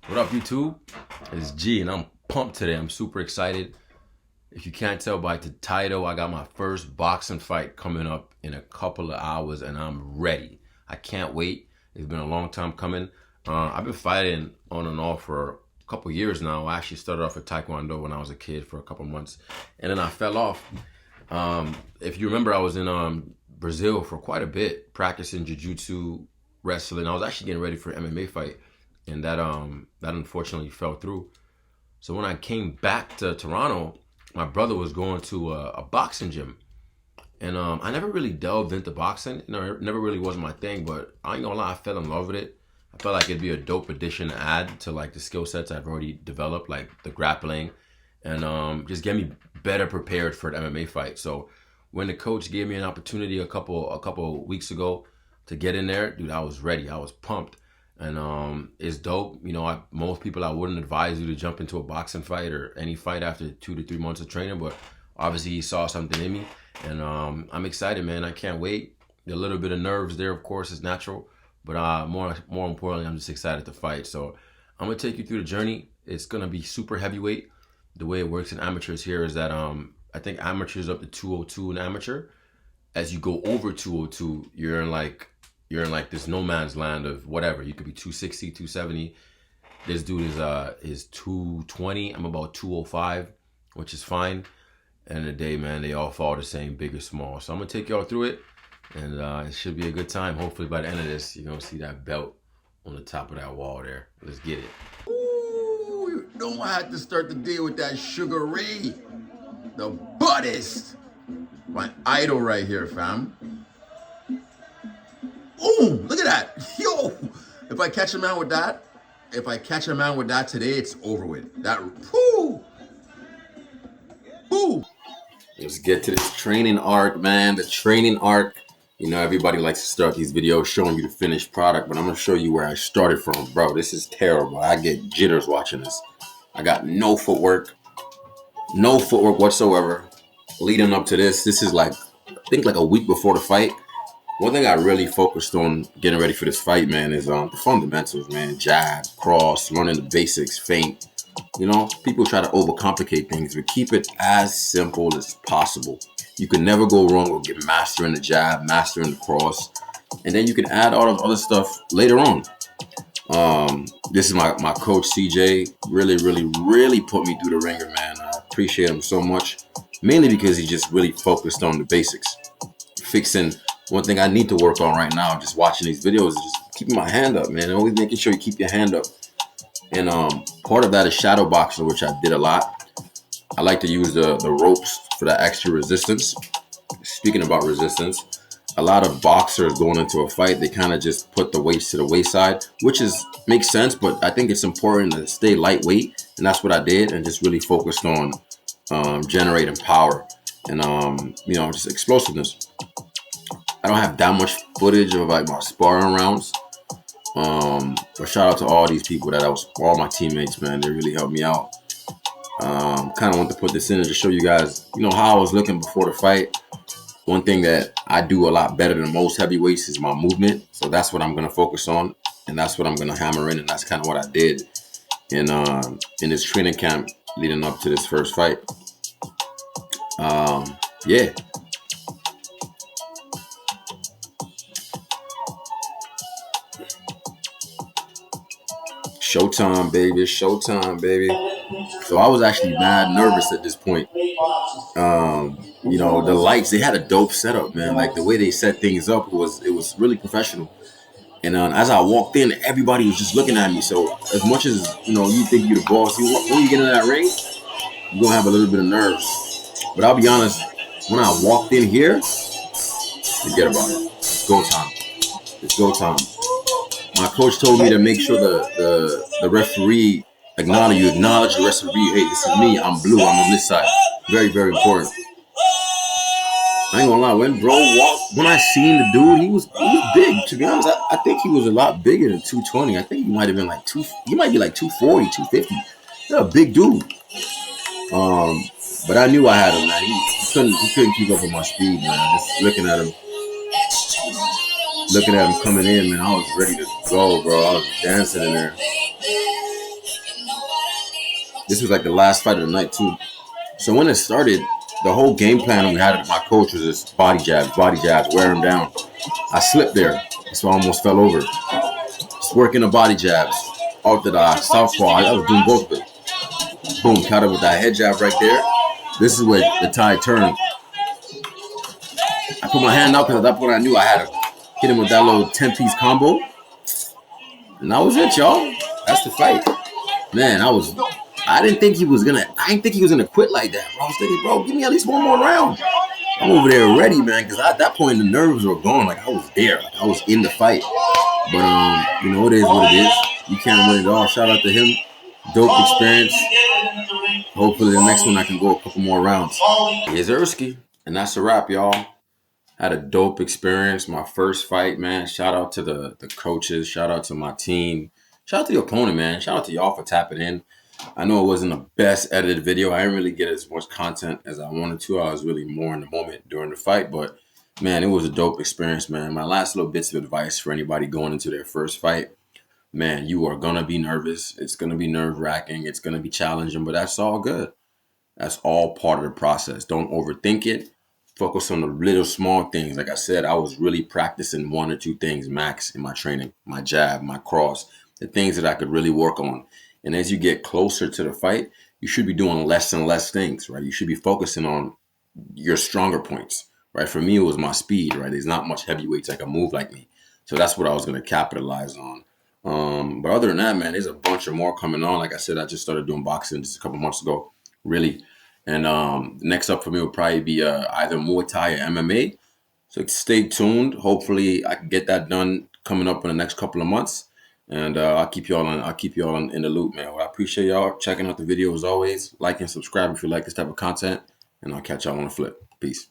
What up, YouTube? It's G, and I'm pumped today. I'm super excited. If you can't tell by the title, I got my first boxing fight coming up in a couple of hours, and I'm ready. I can't wait. It's been a long time coming. I've been fighting on and off for a couple years now. I actually started off with Taekwondo when I was a kid for a couple months, and then I fell off. If you remember, I was in Brazil for quite a bit, practicing jiu-jitsu, wrestling. I was actually getting ready for an MMA fight, and that unfortunately fell through. So when I came back to Toronto, my brother was going to a boxing gym, and I never really delved into boxing. It never really was my thing, but I ain't gonna lie, I fell in love with it. I felt like it'd be a dope addition to add to like the skill sets I've already developed, like the grappling, and just get me better prepared for an MMA fight. So when the coach gave me an opportunity a couple weeks ago to get in there, dude, I was ready. I was pumped. And it's dope. Most people, I wouldn't advise you to jump into a boxing fight or any fight after 2 to 3 months of training, but obviously he saw something in me, and I'm excited, man. I can't wait. A little bit of nerves there, of course, is natural, but more importantly, I'm just excited to fight. So I'm gonna take you through the journey. It's gonna be super heavyweight. The way it works in amateurs here is that I think amateurs up to 202 in amateur. As you go over 202, you're in like this no man's land of whatever. You could be 260, 270. This dude is 220. I'm about 205, which is fine. End of the day, man, they all fall the same, big or small. So I'm gonna take y'all through it, and it should be a good time. Hopefully by the end of this, you're gonna see that belt on the top of that wall there. Let's get it. Ooh, you know I had to start the day with that Sugar Ray, the buttest. My idol right here, fam. Ooh, look at that. Yo, if I catch a man with that today, it's over with. That, whoo, whoo. Let's get to this training arc, man. The training arc. Everybody likes to start these videos showing you the finished product, but I'm gonna show you where I started from, bro. This is terrible. I get jitters watching this. I got no footwork whatsoever leading up to this. This is like, I think like a week before the fight. One thing I really focused on getting ready for this fight, man, is the fundamentals, man. Jab, cross, learning the basics, feint. People try to overcomplicate things, but keep it as simple as possible. You can never go wrong with mastering the jab, mastering the cross, and then you can add all of other stuff later on. This is my coach, CJ. Really, really, really put me through the ringer, man. I appreciate him so much, mainly because he just really focused on the basics. Fixing one thing I need to work on right now, just watching these videos, is just keeping my hand up, man. Always making sure you keep your hand up. And part of that is shadow boxing, which I did a lot. I like to use the ropes for that extra resistance. Speaking about resistance, a lot of boxers going into a fight, they kind of just put the weights to the wayside, which makes sense, but I think it's important to stay lightweight, and that's what I did, and just really focused on generating power and just explosiveness. I don't have that much footage of like my sparring rounds. But shout out to all these people all my teammates, man. They really helped me out. Kind of want to put this in and just show you guys, how I was looking before the fight. One thing that I do a lot better than most heavyweights is my movement. So that's what I'm going to focus on, and that's what I'm going to hammer in, and that's kind of what I did in this training camp leading up to this first fight. Yeah. Showtime, baby. Showtime, baby. So I was actually mad nervous at this point. The lights, they had a dope setup, man. Like the way they set things up was really professional. And as I walked in, everybody was just looking at me. So as much as, you think you're the boss, when you get in that ring, you're going to have a little bit of nerves. But I'll be honest, when I walked in here, forget about it. It's go time. It's go time. My coach told me to make sure the referee acknowledge the referee. Hey, this is me. I'm blue. I'm on this side. Very, very important. I ain't gonna lie. When I seen the dude, he was big. To be honest, I think he was a lot bigger than 220. I think he might have been like He might be like 240, 250. He's a big dude. But I knew I had him, man. He couldn't keep up with my speed, man. Just looking at him coming in, man, I was ready to go, bro. I was dancing in there. This was like the last fight of the night too. So when it started, the whole game plan we had with my coach was just body jabs, wear him down. I slipped there, so I almost fell over. Just working the body jabs, orthodox, southpaw. I was doing both of it. Boom, counter with that head jab right there. This is where the tide turned. I put my hand out because at that point I knew I had to hit him with that little 10-piece combo. And that was it, y'all. That's the fight. Man, I didn't think he was gonna quit like that, bro. I was thinking, bro, give me at least one more round. I'm over there ready, man, because at that point the nerves were gone. Like I was there. Like, I was in the fight. But you know, it is what it is. You can't win it all. Shout out to him. Dope experience. Hopefully the next one I can go a couple more rounds. Here's Ersky. And that's a wrap, y'all. Had a dope experience. My first fight, man. Shout out to the coaches. Shout out to my team. Shout out to the opponent, man. Shout out to y'all for tapping in. I know it wasn't the best edited video. I didn't really get as much content as I wanted to. I was really more in the moment during the fight. But, man, it was a dope experience, man. My last little bits of advice for anybody going into their first fight. Man, you are going to be nervous. It's going to be nerve-wracking. It's going to be challenging. But that's all good. That's all part of the process. Don't overthink it. Focus on the little small things. Like I said, I was really practicing 1 or 2 things max in my training. My jab, my cross, the things that I could really work on. And as you get closer to the fight, you should be doing less and less things, right? You should be focusing on your stronger points, right? For me, it was my speed, right? There's not much heavyweights that can move like me. So that's what I was going to capitalize on. But other than that, man, there's a bunch of more coming on. Like I said, I just started doing boxing just a couple months ago, really. And next up for me will probably be either Muay Thai or MMA. So stay tuned. Hopefully I can get that done coming up in the next couple of months. And I'll keep y'all in the loop, man. Well, I appreciate y'all checking out the video as always. Like and subscribe if you like this type of content. And I'll catch y'all on the flip. Peace.